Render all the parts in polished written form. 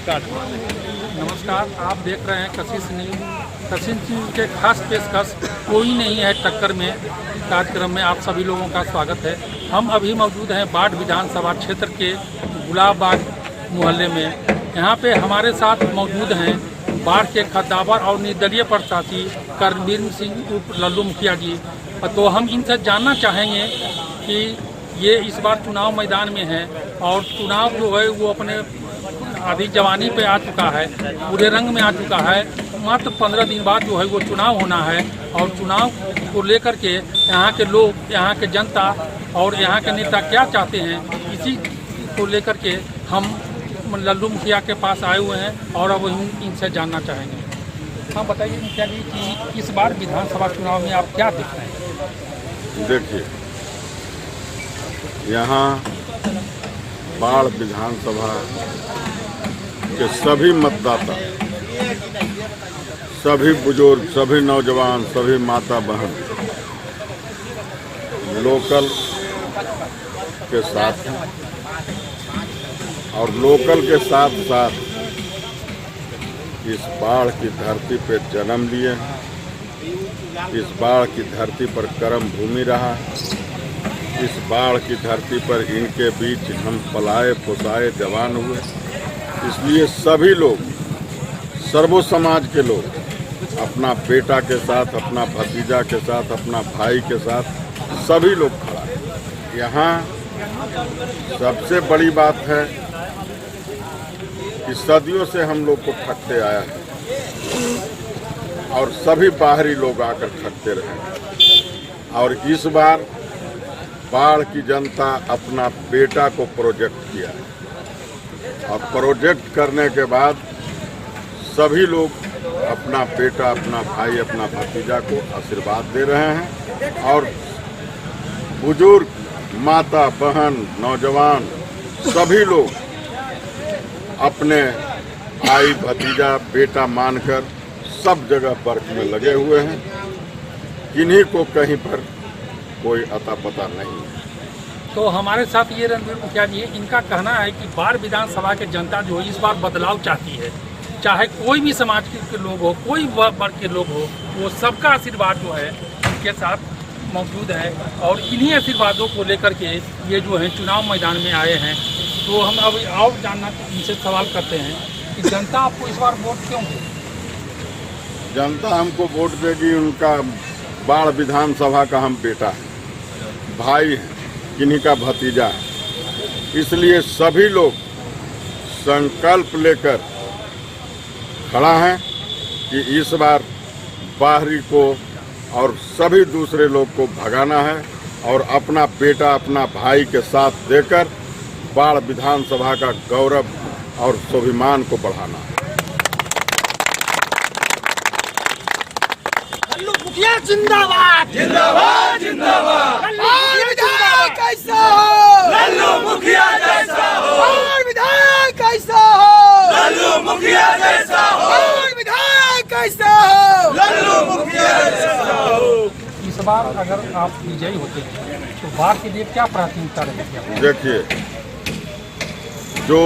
नमस्कार, आप देख रहे हैं कशिश न्यूज। कशिश न्यूज के खास पेशकश कोई नहीं है टक्कर में कार्यक्रम में आप सभी लोगों का स्वागत है। हम अभी मौजूद हैं बाढ़ विधानसभा क्षेत्र के गुलाबबाग मोहल्ले में। यहाँ पे हमारे साथ मौजूद हैं बाढ़ के खद्दावर और निर्दलीय प्रत्याशी करमवीर सिंह उर्फ लल्लू मुखिया जी। तो हम इनसे जानना चाहेंगे कि ये इस बार चुनाव मैदान में है और चुनाव जो है वो अपने आधी जवानी पे आ चुका है, पूरे रंग में आ चुका है। मात्र 15 दिन बाद जो है वो चुनाव होना है और चुनाव को लेकर के यहाँ के लोग, यहाँ के जनता और यहाँ के नेता क्या चाहते हैं, इसी को लेकर के हम लल्लू मुखिया के पास आए हुए हैं और अब इनसे जानना चाहेंगे। हाँ बताइए मुखिया जी कि इस बार विधानसभा चुनाव में आप क्या देख रहे हैं? देखिए, यहाँ बाढ़ विधानसभा के सभी मतदाता, सभी बुजुर्ग, सभी नौजवान, सभी माता बहन लोकल के साथ हैं और लोकल के साथ साथ इस बाढ़ की धरती पे जन्म लिए, इस बाढ़ की धरती पर कर्म भूमि रहा, इस बाढ़ की धरती पर इनके बीच हम पलाए पुसाए जवान हुए। इसलिए सभी लोग, सर्वो समाज के लोग अपना बेटा के साथ, अपना भतीजा के साथ, अपना भाई के साथ सभी लोग खड़ा है। यहाँ सबसे बड़ी बात है कि सदियों से हम लोग को ठगते आया है और सभी बाहरी लोग आकर ठगते रहे और इस बार बाढ़ की जनता अपना बेटा को प्रोजेक्ट किया है और प्रोजेक्ट करने के बाद सभी लोग अपना बेटा, अपना भाई, अपना भतीजा को आशीर्वाद दे रहे हैं और बुजुर्ग, माता बहन, नौजवान सभी लोग अपने भाई, भतीजा, बेटा मानकर सब जगह वर्क में लगे हुए हैं। किन्हीं को कहीं पर कोई अता पता नहीं है। तो हमारे साथ ये रणवीर मुखिया जी, इनका कहना है कि बाढ़ विधानसभा के जनता जो है इस बार बदलाव चाहती है। चाहे कोई भी समाज के लोग हो, कोई वर्ग के लोग हो, वो सबका आशीर्वाद जो है उनके साथ मौजूद है और इन्हीं आशीर्वादों को लेकर के ये जो है चुनाव मैदान में आए हैं। तो हम अब और जानना इनसे सवाल करते हैं कि जनता आपको इस बार वोट क्यों दे? जनता हमको वोट देगी, उनका बाढ़ विधानसभा का हम बेटा है, भाई है, किन्हीं का भतीजा है। इसलिए सभी लोग संकल्प लेकर खड़ा है कि इस बार बाहरी को और सभी दूसरे लोग को भगाना है और अपना बेटा, अपना भाई के साथ देकर बाढ़ विधानसभा का गौरव और स्वाभिमान को बढ़ाना है। लल्लू मुखिया जिंदाबाद, जिंदाबाद, जिंदाबाद। विधायक कैसा हो? लल्लू मुखिया जैसा हो। विधायक कैसा हो? लल्लू मुखिया जैसा हो। विधायक कैसा हो? लल्लू मुखिया जैसा हो। इस बार अगर आप विजयी होते हैं तो बाढ़ के लिए क्या प्राथमिकता रहेगी? देखिए, जो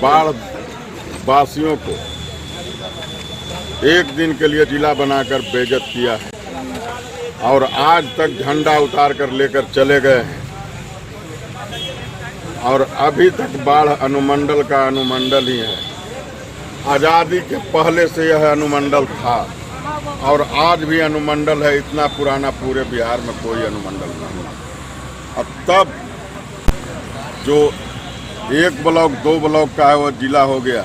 बाढ़ वासियों को एक दिन के लिए जिला बनाकर बेइज्जत किया है और आज तक झंडा उतार कर लेकर चले गए हैं और अभी तक बाढ़ अनुमंडल का अनुमंडल ही है। आज़ादी के पहले से यह अनुमंडल था और आज भी अनुमंडल है। इतना पुराना पूरे बिहार में कोई अनुमंडल नहीं। अब तब जो एक ब्लॉक, 2 ब्लॉक का है वो जिला हो गया,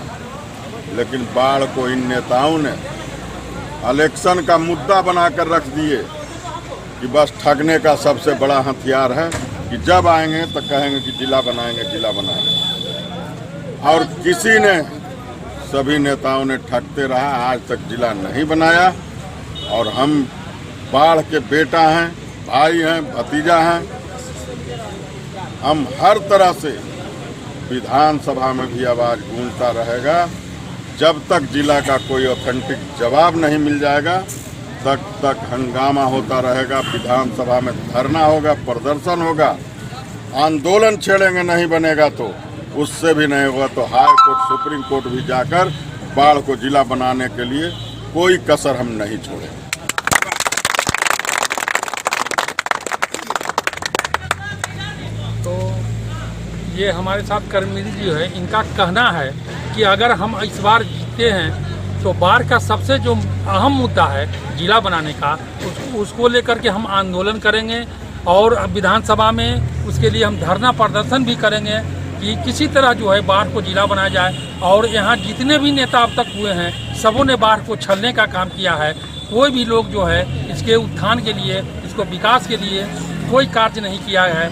लेकिन बाढ़ को इन नेताओं ने इलेक्शन का मुद्दा बनाकर रख दिए कि बस ठगने का सबसे बड़ा हथियार है कि जब आएंगे तो कहेंगे कि जिला बनाएंगे, जिला बनाएंगे। और किसी ने, सभी नेताओं ने ठगते रहा, आज तक जिला नहीं बनाया। और हम बाढ़ के बेटा हैं, भाई हैं, भतीजा हैं। हम हर तरह से विधानसभा में भी आवाज़ गूंजता रहेगा। जब तक जिला का कोई ऑथेंटिक जवाब नहीं मिल जाएगा तब तक हंगामा होता रहेगा। विधानसभा में धरना होगा, प्रदर्शन होगा, आंदोलन छेड़ेंगे, नहीं बनेगा तो उससे भी नहीं होगा तो हाई कोर्ट सुप्रीम कोर्ट भी जाकर बाढ़ को जिला बनाने के लिए कोई कसर हम नहीं छोड़ेंगे। तो ये हमारे साथ कर्मवीर जी है, इनका कहना है कि अगर हम इस बार जीतते हैं तो बाढ़ का सबसे जो अहम मुद्दा है जिला बनाने का, उसको लेकर के हम आंदोलन करेंगे और विधानसभा में उसके लिए हम धरना प्रदर्शन भी करेंगे कि किसी तरह जो है बाढ़ को जिला बनाया जाए। और यहाँ जितने भी नेता अब तक हुए हैं सबों ने बाढ़ को छलने का काम किया है। कोई भी लोग जो है इसके उत्थान के लिए, इसको विकास के लिए कोई कार्य नहीं किया है।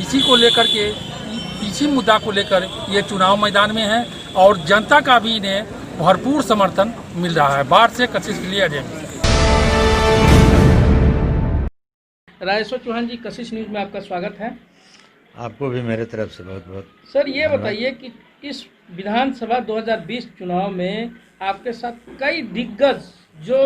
इसी को लेकर के, इसी मुद्दा को लेकर ये चुनाव मैदान में है और जनता का भी इन्हें भरपूर समर्थन मिल रहा है। बाढ़ से कशिश के लिए अजय। राजेश्वर चौहान जी, कशिश न्यूज़ में आपका स्वागत है। आपको भी मेरे तरफ से बहुत बहुत। सर ये बताइए कि इस विधानसभा 2020 चुनाव में आपके साथ कई दिग्गज जो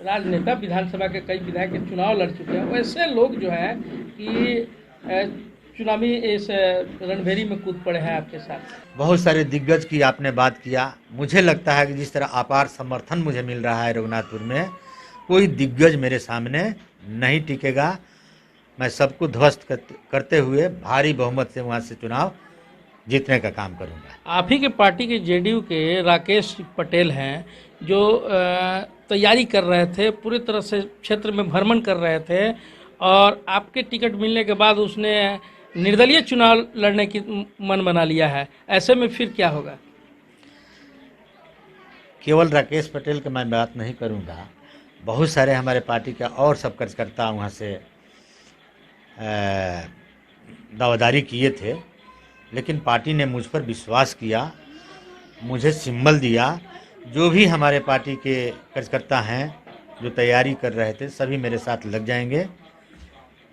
राजनेता, विधानसभा के कई विधायक के चुनाव लड़ चुके हैं, वैसे लोग जो है कि चुनावी इस रणभेरी में कूद पड़े हैं आपके साथ। बहुत सारे दिग्गज की आपने बात किया। मुझे लगता है कि जिस तरह अपार समर्थन मुझे मिल रहा है रघुनाथपुर में, कोई दिग्गज मेरे सामने नहीं टिकेगा। मैं सबको ध्वस्त करते हुए भारी बहुमत से वहाँ से चुनाव जीतने का काम करूँगा। आप ही के पार्टी के जेडीयू के राकेश पटेल हैं जो तैयारी कर रहे थे, पूरी तरह से क्षेत्र में भ्रमण कर रहे थे और आपके टिकट मिलने के बाद उसने निर्दलीय चुनाव लड़ने की मन बना लिया है। ऐसे में फिर क्या होगा? केवल राकेश पटेल की मैं बात नहीं करूँगा, बहुत सारे हमारे पार्टी के और सब कार्यकर्ता वहाँ से दावेदारी किए थे, लेकिन पार्टी ने मुझ पर विश्वास किया, मुझे सिंबल दिया। जो भी हमारे पार्टी के कार्यकर्ता हैं जो तैयारी कर रहे थे, सभी मेरे साथ लग जाएंगे,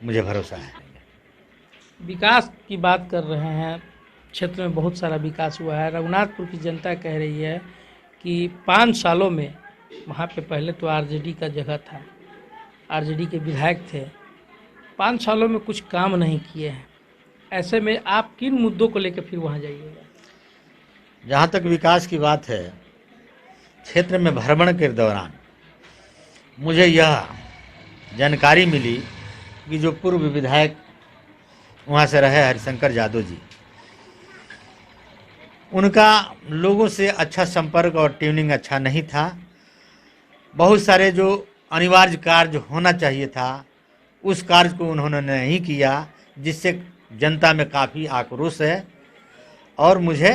मुझे भरोसा है। विकास की बात कर रहे हैं, क्षेत्र में बहुत सारा विकास हुआ है। रघुनाथपुर की जनता कह रही है कि 5 सालों में वहाँ पे पहले तो आरजेडी का जगह था, आरजेडी के विधायक थे, 5 सालों में कुछ काम नहीं किए हैं। ऐसे में आप किन मुद्दों को लेकर फिर वहाँ जाइएगा? जहाँ तक विकास की बात है, क्षेत्र में भ्रमण के दौरान मुझे यह जानकारी मिली कि जो पूर्व विधायक वहाँ से रहे हरिशंकर यादव जी, उनका लोगों से अच्छा संपर्क और ट्यूनिंग अच्छा नहीं था। बहुत सारे जो अनिवार्य कार्य होना चाहिए था उस कार्य को उन्होंने नहीं किया, जिससे जनता में काफ़ी आक्रोश है। और मुझे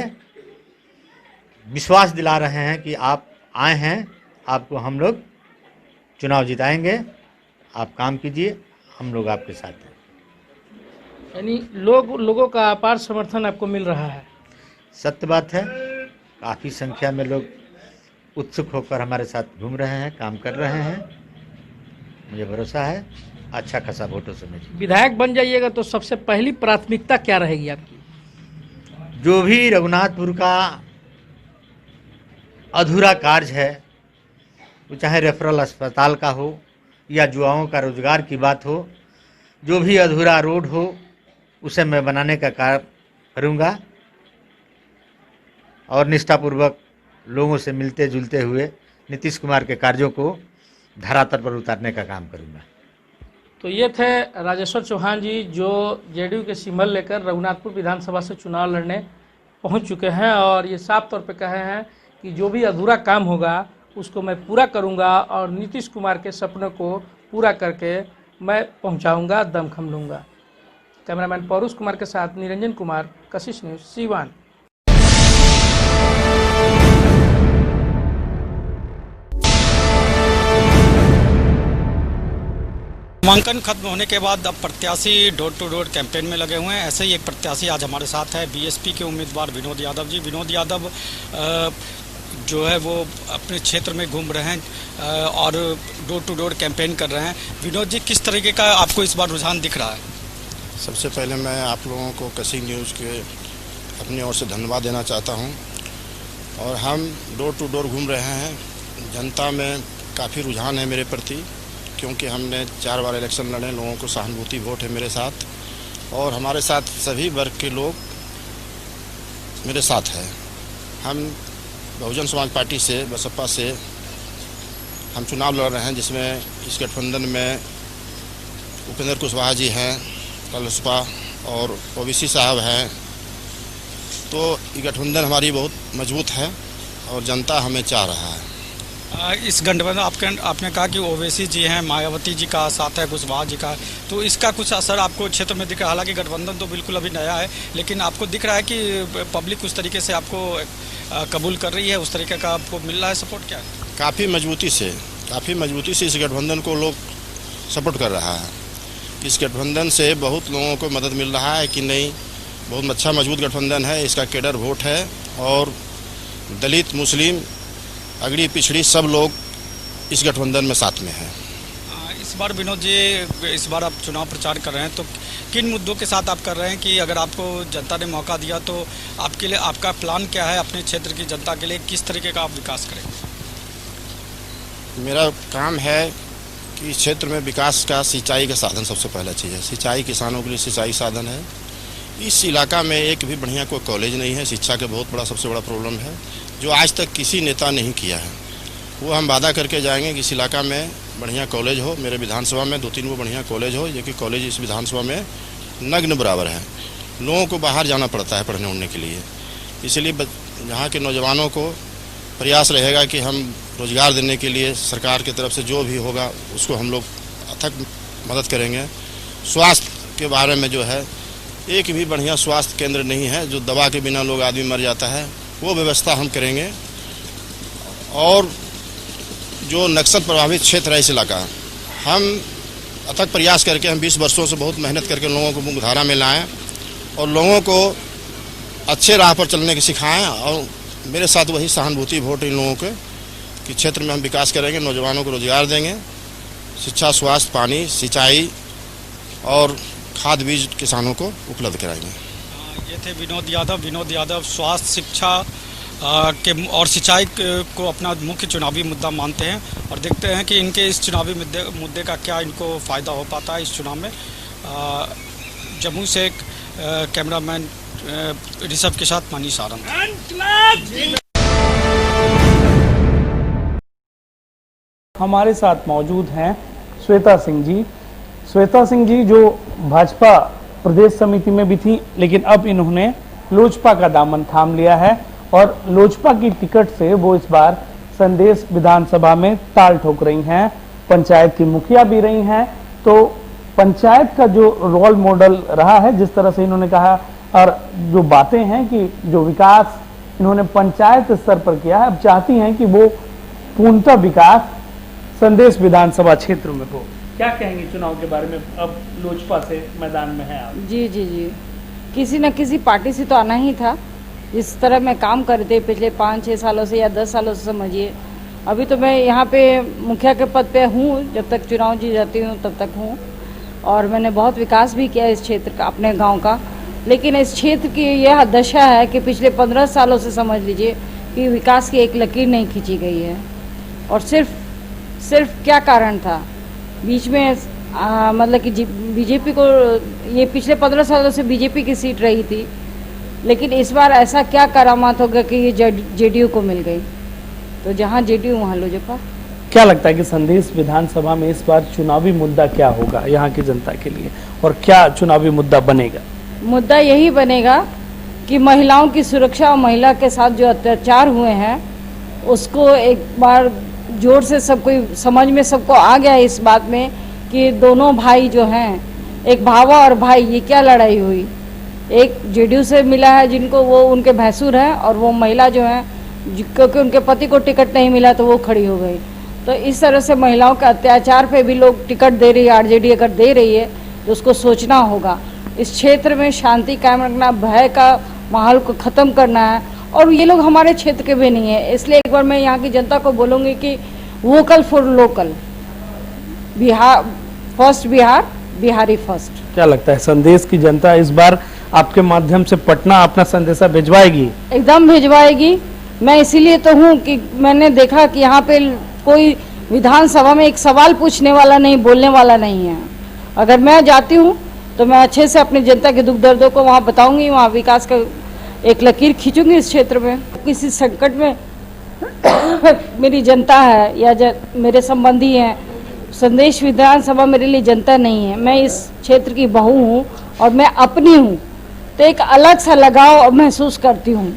विश्वास दिला रहे हैं कि आप आए हैं, आपको हम लोग चुनाव जिताएंगे, आप काम कीजिए, हम लोग आपके साथ हैं। यानी लोगों का अपार समर्थन आपको मिल रहा है। सत्य बात है, काफ़ी संख्या में लोग उत्सुक होकर हमारे साथ घूम रहे हैं, काम कर रहे हैं। मुझे भरोसा है अच्छा खासा वोटों से मिलेगा। विधायक बन जाइएगा तो सबसे पहली प्राथमिकता क्या रहेगी आपकी? जो भी रघुनाथपुर का अधूरा कार्य है, वो चाहे रेफरल अस्पताल का हो या युवाओं का रोजगार की बात हो, जो भी अधूरा रोड हो उसे मैं बनाने का कार्य करूँगा और निष्ठापूर्वक लोगों से मिलते जुलते हुए नीतीश कुमार के कार्यों को धरातल पर उतारने का काम करूँगा। तो ये थे राजेश्वर चौहान जी, जो जेडीयू के सिंबल लेकर रघुनाथपुर विधानसभा से चुनाव लड़ने पहुंच चुके हैं और ये साफ तौर पे कहे हैं कि जो भी अधूरा काम होगा उसको मैं पूरा करूंगा और नीतीश कुमार के सपनों को पूरा करके मैं पहुंचाऊंगा, दमखम लूँगा। कैमरामैन पौरुष कुमार के साथ निरंजन कुमार, कशिश न्यूज़, सीवान। नामांकन खत्म होने के बाद अब प्रत्याशी डोर टू डोर कैंपेन में लगे हुए हैं। ऐसे ही एक प्रत्याशी आज हमारे साथ है, बीएसपी के उम्मीदवार विनोद यादव जी। विनोद यादव जो है वो अपने क्षेत्र में घूम रहे हैं और डोर टू डोर कैंपेन कर रहे हैं। विनोद जी, किस तरीके का आपको इस बार रुझान दिख रहा है? सबसे पहले मैं आप लोगों को कशिश न्यूज़ के अपनी ओर से धन्यवाद देना चाहता हूं। और हम डोर टू डोर घूम रहे हैं, जनता में काफ़ी रुझान है मेरे प्रति, क्योंकि हमने 4 बार इलेक्शन लड़े, लोगों को सहानुभूति वोट है मेरे साथ और हमारे साथ सभी वर्ग के लोग मेरे साथ है। हम बहुजन समाज पार्टी से, बसपा से हम चुनाव लड़ रहे हैं, जिसमें इस गठबंधन में उपेंद्र कुशवाहा जी हैं, कलसपा और ओबीसी साहब हैं। तो ये गठबंधन हमारी बहुत मजबूत है और जनता हमें चाह रहा है। इस गठबंधन आपने कहा कि ओवैसी जी हैं, मायावती जी का साथ है, कुशवाहा जी का, तो इसका कुछ असर आपको क्षेत्र में दिख रहा है? हालांकि गठबंधन तो बिल्कुल अभी नया है, लेकिन आपको दिख रहा है कि पब्लिक उस तरीके से आपको कबूल कर रही है, उस तरीके का आपको मिल रहा है सपोर्ट? क्या काफ़ी मजबूती से इस गठबंधन को लोग सपोर्ट कर रहा है। इस गठबंधन से बहुत लोगों को मदद मिल रहा है कि नहीं, बहुत अच्छा मजबूत गठबंधन है, इसका केडर वोट है और दलित, मुस्लिम, अगड़ी पिछड़ी सब लोग इस गठबंधन में साथ में हैं। इस बार विनोद जी, इस बार आप चुनाव प्रचार कर रहे हैं, तो किन मुद्दों के साथ आप कर रहे हैं कि अगर आपको जनता ने मौका दिया तो आपके लिए आपका प्लान क्या है? अपने क्षेत्र की जनता के लिए किस तरीके का आप विकास करेंगे? मेरा काम है कि इस क्षेत्र में विकास का सिंचाई का साधन सबसे पहला चीज़ है। सिंचाई, किसानों के लिए सिंचाई साधन है। इस इलाका में एक भी बढ़िया कोई कॉलेज नहीं है, शिक्षा का बहुत बड़ा सबसे बड़ा प्रॉब्लम है, जो आज तक किसी नेता नहीं किया है। वो हम वादा करके जाएंगे कि इस इलाका में बढ़िया कॉलेज हो। मेरे विधानसभा में 2-3 वो बढ़िया कॉलेज हो, जो कि कॉलेज इस विधानसभा में नग्न बराबर है। लोगों को बाहर जाना पड़ता है पढ़ने उड़ने के लिए, इसलिए यहाँ के नौजवानों को प्रयास रहेगा कि हम रोज़गार देने के लिए सरकार की तरफ से जो भी होगा उसको हम लोग अथक मदद करेंगे। स्वास्थ्य के बारे में जो है, एक भी बढ़िया स्वास्थ्य केंद्र नहीं है, जो दवा के बिना लोग आदमी मर जाता है, वो व्यवस्था हम करेंगे। और जो नक्सल प्रभावित क्षेत्र है इस इलाका, हम अथक प्रयास करके, हम 20 वर्षों से बहुत मेहनत करके लोगों को मुख्यधारा में लाएं और लोगों को अच्छे राह पर चलने की सिखाएं। और मेरे साथ वही सहानुभूति वोट इन लोगों के कि क्षेत्र में हम विकास करेंगे, नौजवानों को रोजगार देंगे, शिक्षा, स्वास्थ्य, पानी, सिंचाई और खाद बीज किसानों को उपलब्ध कराएंगे। ये थे विनोद यादव स्वास्थ्य, शिक्षा के और सिंचाई को अपना मुख्य चुनावी मुद्दा मानते हैं, और देखते हैं कि इनके इस चुनावी मुद्दे का क्या इनको फ़ायदा हो पाता है इस चुनाव में। जम्मू से कैमरामैन ऋषभ के साथ मनीष आनंद। हमारे साथ मौजूद हैं श्वेता सिंह जी। श्वेता सिंह जी जो भाजपा प्रदेश समिति में भी थी, लेकिन अब इन्होंने लोजपा का दामन थाम लिया है और लोजपा की टिकट से वो इस बार संदेश विधानसभा में ताल ठोक रही हैं। पंचायत की मुखिया भी रही हैं, तो पंचायत का जो रोल मॉडल रहा है, जिस तरह से इन्होंने कहा, और जो बातें हैं कि जो विकास इन्होंने पंचायत स्तर पर किया है, अब चाहती हैं कि वो पूर्णतः विकास संदेश विधानसभा क्षेत्र में हो। क्या कहेंगे चुनाव के बारे में? अब लोजपा से मैदान में है आप। जी, किसी न किसी पार्टी से तो आना ही था। इस तरह मैं काम करते पिछले 5-6 सालों से या 10 सालों से समझिए। अभी तो मैं यहाँ पे मुखिया के पद पे हूँ, जब तक चुनाव जीत जाती हूँ तब तक हूँ, और मैंने बहुत विकास भी किया इस क्षेत्र का, अपने गांव का। लेकिन इस क्षेत्र की यह दशा है कि पिछले 15 सालों से समझ लीजिए कि विकास की एक लकीर नहीं खींची गई है। और सिर्फ क्या कारण था बीच में, मतलब कि बीजेपी को, ये पिछले 15 सालों से बीजेपी की सीट रही थी, लेकिन इस बार ऐसा क्या करामात हो गया कि ये जेडीयू को मिल गई। तो जहाँ जेडीयू वहाँ लोजपा। क्या लगता है कि संदेश विधानसभा में इस बार चुनावी मुद्दा क्या होगा यहाँ की जनता के लिए, और क्या चुनावी मुद्दा बनेगा? मुद्दा यही बनेगा कि महिलाओं की सुरक्षा और महिला के साथ जो अत्याचार हुए हैं उसको एक बार जोर से सब कोई समझ में सबको आ गया इस बात में कि दोनों भाई जो हैं, एक भावा और भाई, ये क्या लड़ाई हुई। एक जेडीयू से मिला है जिनको, वो उनके भैंसुर हैं, और वो महिला जो है क्योंकि उनके पति को टिकट नहीं मिला तो वो खड़ी हो गई। तो इस तरह से महिलाओं के अत्याचार पे भी लोग टिकट दे रही है। आरजेडी अगर दे रही है तो उसको सोचना होगा। इस क्षेत्र में शांति कायम रखना, भय का माहौल को ख़त्म करना है, और ये लोग हमारे क्षेत्र के भी नहीं है। इसलिए एक बार मैं यहाँ की जनता को बोलूँगी कि vocal for local, Bihar first, Bihari first. क्या लगता है संदेश की जनता इस बार आपके माध्यम से पटना अपना संदेशा भिजवाएगी? एकदम भिजवाएगी। मैं इसीलिए तो हूँ कि मैंने देखा कि यहाँ पे कोई विधानसभा में एक सवाल पूछने वाला नहीं, बोलने वाला नहीं है। अगर मैं जाती हूँ तो मैं अच्छे से अपनी जनता के दुख दर्दों को वहाँ बताऊंगी, वहाँ विकास का एक लकीर खींचूंगी इस क्षेत्र में। किसी संकट में मेरी जनता है या मेरे संबंधी हैं, संदेश विधानसभा मेरे लिए जनता नहीं है, मैं इस क्षेत्र की बहू हूँ और मैं अपनी हूँ, तो एक अलग सा लगाव महसूस करती हूँ।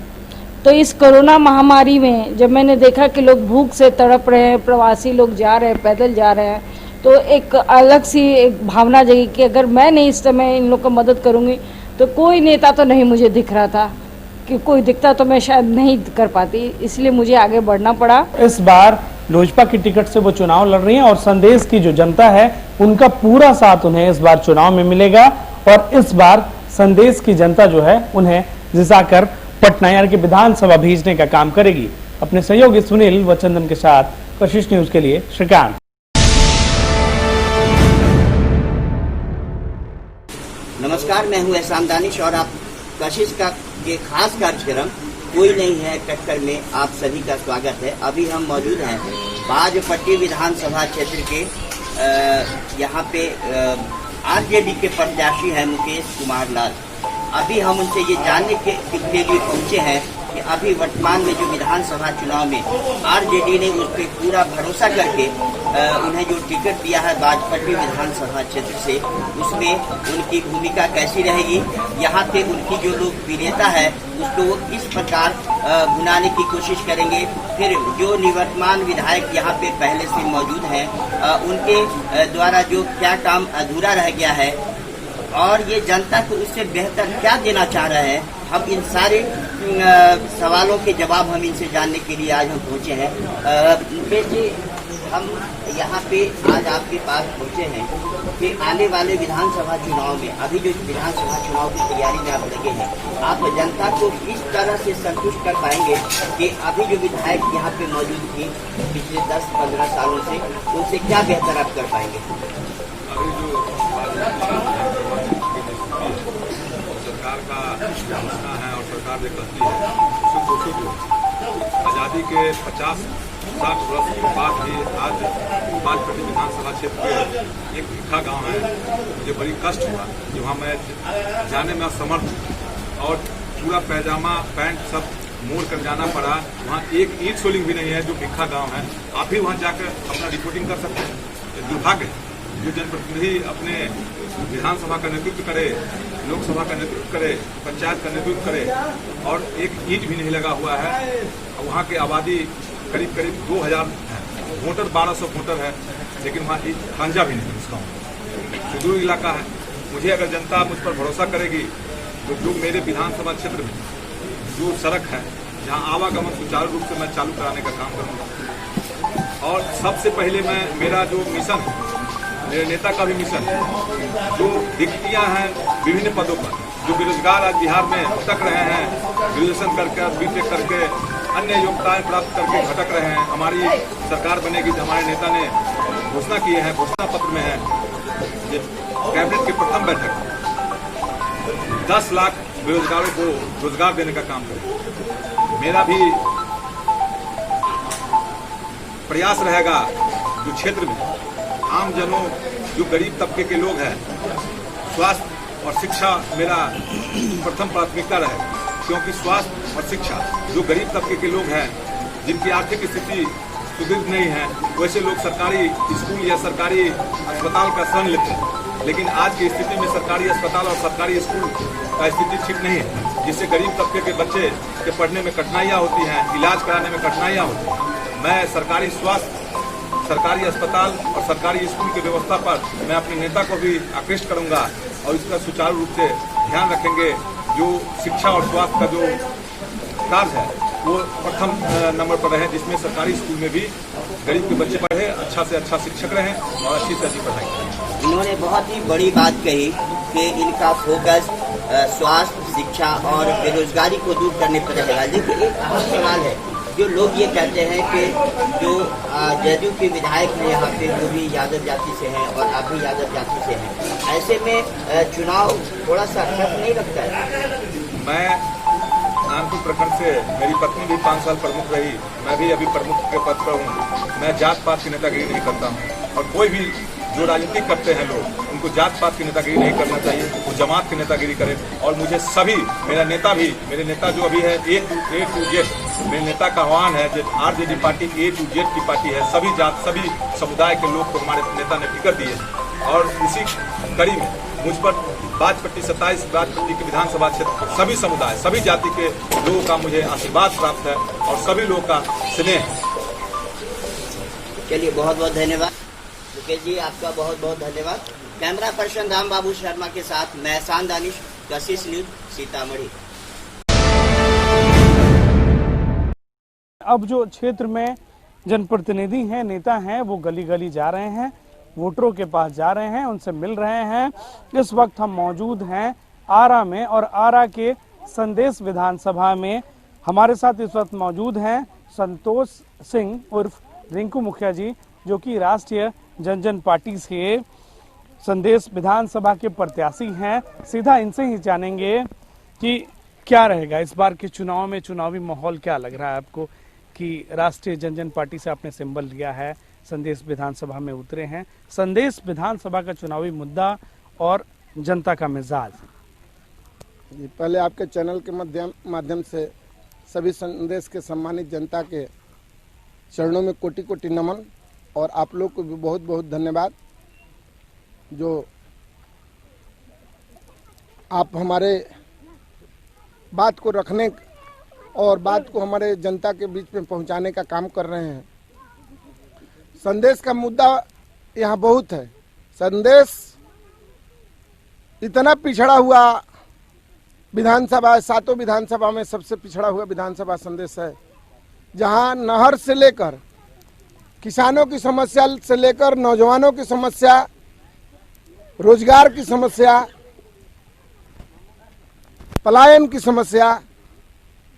तो इस कोरोना महामारी में जब मैंने देखा कि लोग भूख से तड़प रहे हैं, प्रवासी लोग जा रहे हैं, पैदल जा रहे हैं, तो एक अलग सी एक भावना जगी कि अगर मैं नहीं इस समय इन लोग को मदद करूँगी तो कोई नेता तो नहीं मुझे दिख रहा था, कि कोई दिखता तो मैं शायद नहीं कर पाती, इसलिए मुझे आगे बढ़ना पड़ा। इस बार लोजपा की टिकट से वो चुनाव लड़ रही हैं और संदेश की जो जनता है उनका पूरा साथ उन्हें इस बार चुनाव में मिलेगा। और इस बार संदेश की जनता जो है उन्हें जिताकर पटना यानी कि विधानसभा भेजने का काम करेगी। अपने सहयोगी सुनील व चंदन के साथ कशिश न्यूज के लिए श्रीकांत। नमस्कार, मैं हूं एहसान दानिश और आप कशिश का ये खास कार्यक्रम कोई नहीं है टक्कर में आप सभी का स्वागत है। अभी हम मौजूद हैं बाजपट्टी विधानसभा क्षेत्र के यहाँ पे आरजेडी के प्रत्याशी हैं मुकेश कुमार लाल। अभी हम उनसे ये जानने के लिए पहुंचे हैं कि अभी वर्तमान में जो विधानसभा चुनाव में आरजेडी ने उस पर पूरा भरोसा करके उन्हें जो टिकट दिया है बाजपट्टी विधानसभा क्षेत्र से, उसमें उनकी भूमिका कैसी रहेगी, यहाँ पे उनकी जो लोकप्रियता है उसको वो किस प्रकार भुनाने की कोशिश करेंगे, फिर जो निवर्तमान विधायक यहाँ पे पहले से मौजूद हैं उनके द्वारा जो क्या काम अधूरा रह गया है और ये जनता को उससे बेहतर क्या देना चाह रहे हैं, हम इन सारे सवालों के जवाब हम इनसे जानने के लिए आज हम पहुँचे हैं। मुकेश जी, हम यहाँ पे आज आपके पास पहुँचे हैं कि आने वाले विधानसभा चुनाव में, अभी जो विधानसभा चुनाव की तैयारी में आप लगे हैं, आप जनता को किस तरह से संतुष्ट कर पाएंगे कि अभी जो विधायक यहाँ पे मौजूद थी पिछले 10-15 सालों से, उनसे क्या बेहतर आप कर पाएंगे? अभी जो सरकार का घोषणा है और सरकार जो कहती है उसको सोचो जो आज़ादी के 50-60 वर्ष के बाद भी आज बाजपट्टी विधानसभा क्षेत्र के एक भिखा गांव है, मुझे बड़ी कष्ट हुआ कि वहाँ मैं जाने में असमर्थ हूँ और पूरा पैजामा पैंट सब मोड़ कर जाना पड़ा। वहाँ एक ईंट सोलिंग भी नहीं है, जो भिखा गाँव है। आप भी वहाँ जाकर अपना रिपोर्टिंग कर सकते हैं। दुर्भाग्य जो जनप्रतिनिधि अपने विधानसभा का नेतृत्व करे, लोकसभा का नेतृत्व करे, पंचायत का नेतृत्व करे और एक ईंट भी नहीं लगा हुआ है। वहाँ की आबादी करीब 2000 है, वोटर 1200 वोटर है, लेकिन वहाँ खंजा भी नहीं उसका सुदूर इलाका है। मुझे अगर जनता मुझ पर भरोसा करेगी तो जो मेरे विधानसभा क्षेत्र में जो सड़क है जहाँ आवागमन सुचारू रूप से मैं चालू कराने का काम करूँगा। और सबसे पहले मेरा जो मिशन है, मेरे नेता का भी मिशन है, जो रिक्तियाँ हैं विभिन्न पदों पर, जो बेरोजगार आज बिहार में भटक रहे हैं, ग्रेजुएशन करके बीटेक करके अन्य योग्यताएं प्राप्त करके भटक रहे हैं। हमारी सरकार बनेगी तो हमारे नेता ने घोषणा किए हैं, घोषणा पत्र में है, ये कैबिनेट की प्रथम बैठक 10 लाख बेरोजगारों को रोजगार देने का काम करें। मेरा भी प्रयास रहेगा जो क्षेत्र में आम जनों, जो गरीब तबके के लोग हैं, स्वास्थ्य और शिक्षा मेरा प्रथम प्राथमिकता रहे, क्योंकि स्वास्थ्य और शिक्षा जो गरीब तबके के लोग हैं, जिनकी आर्थिक स्थिति सुदृढ़ नहीं है, वैसे लोग सरकारी स्कूल या सरकारी अस्पताल का शरण लेते हैं। लेकिन आज की स्थिति में सरकारी अस्पताल और सरकारी स्कूल का स्थिति ठीक नहीं है, जिससे गरीब तबके के बच्चे के पढ़ने में कठिनाइयाँ होती हैं, इलाज कराने में कठिनाइयाँ होती हैं। मैं सरकारी स्वास्थ्य, सरकारी अस्पताल और सरकारी स्कूल की व्यवस्था पर मैं अपने नेता को भी आकृष्ट करूंगा और इसका सुचारू रूप से ध्यान रखेंगे। जो शिक्षा और स्वास्थ्य का जो कार्य है वो प्रथम नंबर पर रहे, जिसमें सरकारी स्कूल में भी गरीब के बच्चे पढ़े, अच्छा से अच्छा शिक्षक रहें और अच्छी से अच्छी पढ़ाई करें। इन्होंने बहुत ही बड़ी बात कही कि इनका फोकस स्वास्थ्य, शिक्षा और बेरोजगारी को दूर करने पर रहेगा। लेकिन एक अहम सवाल है, जो लोग ये कहते हैं कि जो जदयू के विधायक हैं यहाँ पे वो भी यादव जाति से हैं और आप भी यादव जाति से हैं, ऐसे में चुनाव थोड़ा सा टफ नहीं लगता है? मैं नानपुर प्रखंड से, मेरी पत्नी भी 5 साल प्रमुख रही, मैं भी अभी प्रमुख के पद पर हूँ। मैं जात पात की नेतागिरी नहीं करता हूँ और कोई भी जो राजनीति करते हैं लोग उनको जात पात की नेतागिरी नहीं करना चाहिए, वो जमात की नेतागिरी करें। और मुझे सभी, मेरे नेता जो अभी है A to Z, मेरे नेता का आह्वान है, जो RJD party A to Z की पार्टी है, सभी जात सभी समुदाय के लोग को हमारे नेता ने टिकट दिए। और इसी कड़ी में मुझ पर बाजपट्टी 27 बाजपट्टी के विधानसभा क्षेत्र सभी समुदाय सभी जाति के लोगों का मुझे आशीर्वाद प्राप्त है और सभी लोगों का स्नेह है। चलिए, बहुत बहुत धन्यवाद मुकेश जी, आपका बहुत बहुत धन्यवाद। कैमरा पर्सन राम बाबू शर्मा के साथ मैं एहसान दानिश, कशिश न्यूज, सीतामढ़ी। अब जो क्षेत्र में जनप्रतिनिधि हैं, नेता हैं, वो गली गली जा रहे हैं, वोटरों के पास जा रहे हैं, उनसे मिल रहे हैं। इस वक्त हम मौजूद हैं आरा में और आरा के संदेश विधानसभा में हमारे साथ इस वक्त मौजूद हैं संतोष सिंह उर्फ रिंकू मुखिया जी, जो कि राष्ट्रीय जनजन पार्टी से संदेश विधानसभा के प्रत्याशी हैं। सीधा इनसे ही जानेंगे कि क्या रहेगा इस बार के चुनाव में, चुनावी माहौल क्या लग रहा है आपको कि राष्ट्रीय जनजन पार्टी से आपने सिंबल लिया है, संदेश विधानसभा में उतरे हैं। संदेश विधानसभा का चुनावी मुद्दा और जनता का मिजाज। पहले आपके चैनल के माध्यम से सभी संदेश के सम्मानित जनता के चरणों में कोटि कोटि नमन, और आप लोग को भी बहुत बहुत धन्यवाद जो आप हमारे बात को रखने और बात को हमारे जनता के बीच में पहुंचाने का काम कर रहे हैं। संदेश का मुद्दा यहाँ बहुत है। संदेश इतना पिछड़ा हुआ विधानसभा, 7 विधानसभा में सबसे पिछड़ा हुआ विधानसभा संदेश है, जहाँ नहर से लेकर किसानों की समस्या से लेकर नौजवानों की समस्या, रोजगार की समस्या, पलायन की समस्या,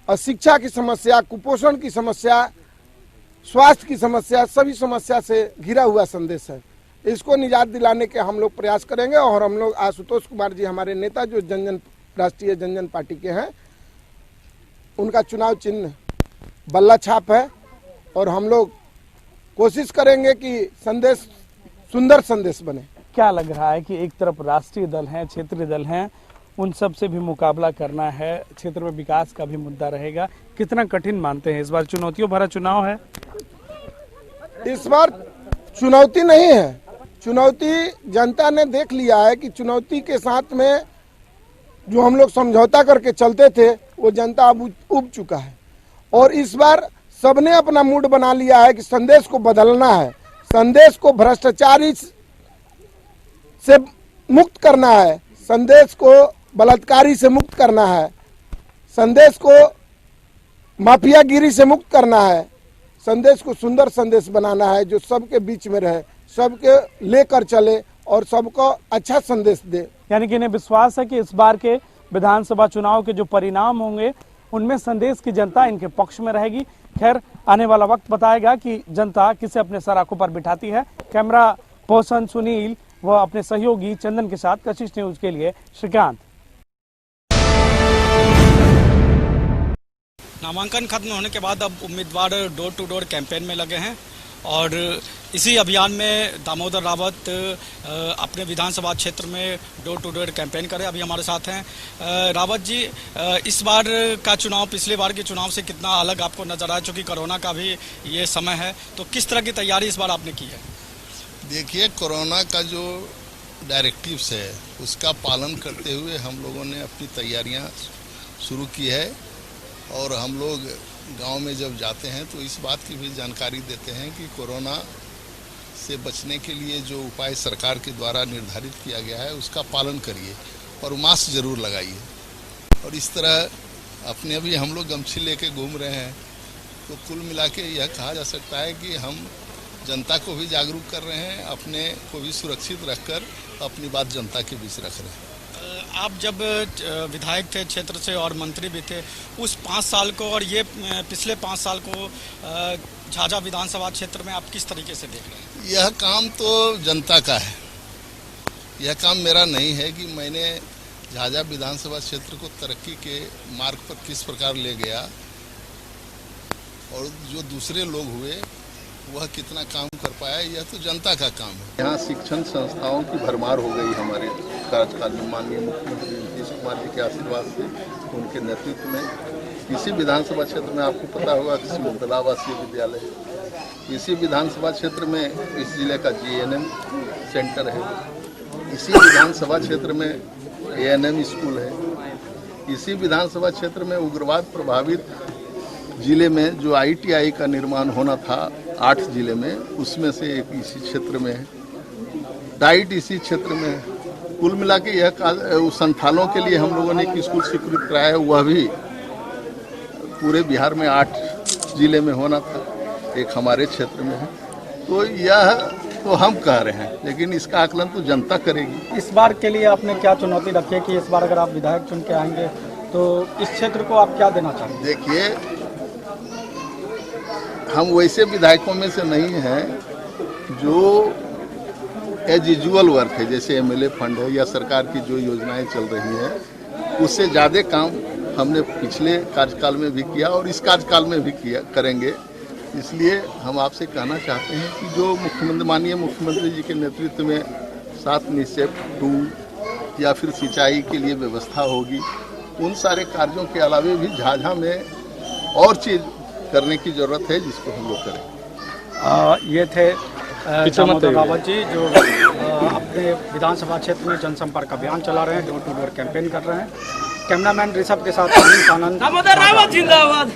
अशिक्षा की समस्या, कुपोषण की समस्या, स्वास्थ्य की समस्या, सभी समस्या से घिरा हुआ संदेश है। इसको निजात दिलाने के हम लोग प्रयास करेंगे। और हम लोग आशुतोष कुमार जी हमारे नेता जो राष्ट्रीय जनजन पार्टी के हैं, उनका चुनाव चिन्ह बल्ला छाप है, और हम लोग कोशिश करेंगे कि संदेश सुंदर संदेश बने। क्या लग रहा है कि एक तरफ राष्ट्रीय दल हैं, क्षेत्रीय दल हैं, उन सब से भी मुकाबला करना है, क्षेत्र में विकास का भी मुद्दा रहेगा, कितना कठिन मानते हैं? इस बार चुनौतियों भरा चुनाव है। इस बार चुनौती नहीं है, चुनौती जनता ने देख लिया है कि चुनौती के साथ में जो हम लोग समझौता करके चलते थे वो जनता अब उब चुका है। और इस बार सबने अपना मूड बना लिया है कि संदेश को बदलना है, संदेश को भ्रष्टाचारी से मुक्त करना है, संदेश को बलात्कारी से मुक्त करना है, संदेश को माफियागिरी से मुक्त करना है, संदेश को सुंदर संदेश बनाना है जो सबके बीच में रहे, सबके लेकर चले और सबको अच्छा संदेश दे। यानी कि इन्हें विश्वास है कि इस बार के विधानसभा चुनाव के जो परिणाम होंगे उनमें संदेश की जनता इनके पक्ष में रहेगी। खैर, आने वाला वक्त बताएगा कि जनता किसे अपने सराखों पर बिठाती है। कैमरा पर्सन सुनील व अपने सहयोगी चंदन के साथ कशिश न्यूज के लिए श्रीकांत। नामांकन खत्म होने के बाद अब उम्मीदवार डोर टू डोर कैंपेन में लगे हैं और इसी अभियान में दामोदर रावत अपने विधानसभा क्षेत्र में डोर टू डोर कैंपेन करे। अभी हमारे साथ हैं रावत जी। इस बार का चुनाव पिछले बार के चुनाव से कितना अलग आपको नजर आया, चूँकि कोरोना का भी ये समय है, तो किस तरह की तैयारी इस बार आपने की है? देखिए, कोरोना का जो डायरेक्टिव्स है उसका पालन करते हुए हम लोगों ने अपनी तैयारियां शुरू की है। और हम लोग गांव में जब जाते हैं तो इस बात की भी जानकारी देते हैं कि कोरोना से बचने के लिए जो उपाय सरकार के द्वारा निर्धारित किया गया है उसका पालन करिए और मास्क जरूर लगाइए। और इस तरह अपने अभी हम लोग गमछी लेके घूम रहे हैं, तो कुल मिला के यह कहा जा सकता है कि हम जनता को भी जागरूक कर रहे हैं, अपने को भी सुरक्षित रखकर अपनी बात जनता के बीच रख रहे हैं। आप जब विधायक थे क्षेत्र से और मंत्री भी थे, उस 5 साल को और ये पिछले 5 साल को झाझा विधानसभा क्षेत्र में आप किस तरीके से देख रहे हैं? यह काम तो जनता का है, यह काम मेरा नहीं है कि मैंने झाझा विधानसभा क्षेत्र को तरक्की के मार्ग पर किस प्रकार ले गया। और जो दूसरे लोग हुए वह कितना काम कर पाया यह तो जनता का काम है। यहाँ शिक्षण संस्थाओं की भरमार हो गई हमारे कार्यकाल में। माननीय मुख्यमंत्री नीतीश कुमार जी के आशीर्वाद से, उनके नेतृत्व में इसी विधानसभा क्षेत्र में आपको पता होगा कि सिमुलतला आवासीय विद्यालय है। इसी विधानसभा क्षेत्र में इस जिले का GNM सेंटर है। इसी विधानसभा क्षेत्र में ANM स्कूल है। इसी विधानसभा क्षेत्र में उग्रवाद प्रभावित जिले में जो ITI का निर्माण होना था 8 जिले में, उसमें से एक इसी क्षेत्र में है। डाइट इसी क्षेत्र में है। कुल मिला के यह संथालों के लिए हम लोगों ने एक स्कूल स्वीकृत कराया है, वह भी पूरे बिहार में 8 जिले में होना था, एक हमारे क्षेत्र में है। तो यह तो हम कह रहे हैं, लेकिन इसका आकलन तो जनता करेगी। इस बार के लिए आपने क्या चुनौती रखी है कि इस बार अगर आप विधायक चुन के आएंगे तो इस क्षेत्र को आप क्या देना चाहेंगे? देखिए, हम वैसे विधायकों में से नहीं हैं जो एज यूजुअल वर्क है, जैसे MLA फंड है या सरकार की जो योजनाएं चल रही हैं, उससे ज़्यादा काम हमने पिछले कार्यकाल में भी किया और इस कार्यकाल में भी किया करेंगे। इसलिए हम आपसे कहना चाहते हैं कि जो माननीय मुख्यमंत्री जी के नेतृत्व में 7 निश्चय 2 या फिर सिंचाई के लिए व्यवस्था होगी, उन सारे कार्यों के अलावे भी झाझा में और चीज़ करने की ज़रूरत है, जिसको हम लोग करें। ये थे दामोदर रावत जी, जो अपने विधानसभा क्षेत्र में जनसंपर्क अभियान चला रहे हैं, डोर टू डोर कैंपेन कर रहे हैं। कैमरामैन ऋषभ के साथ आनंद। दामोदर रावत जिंदाबाद।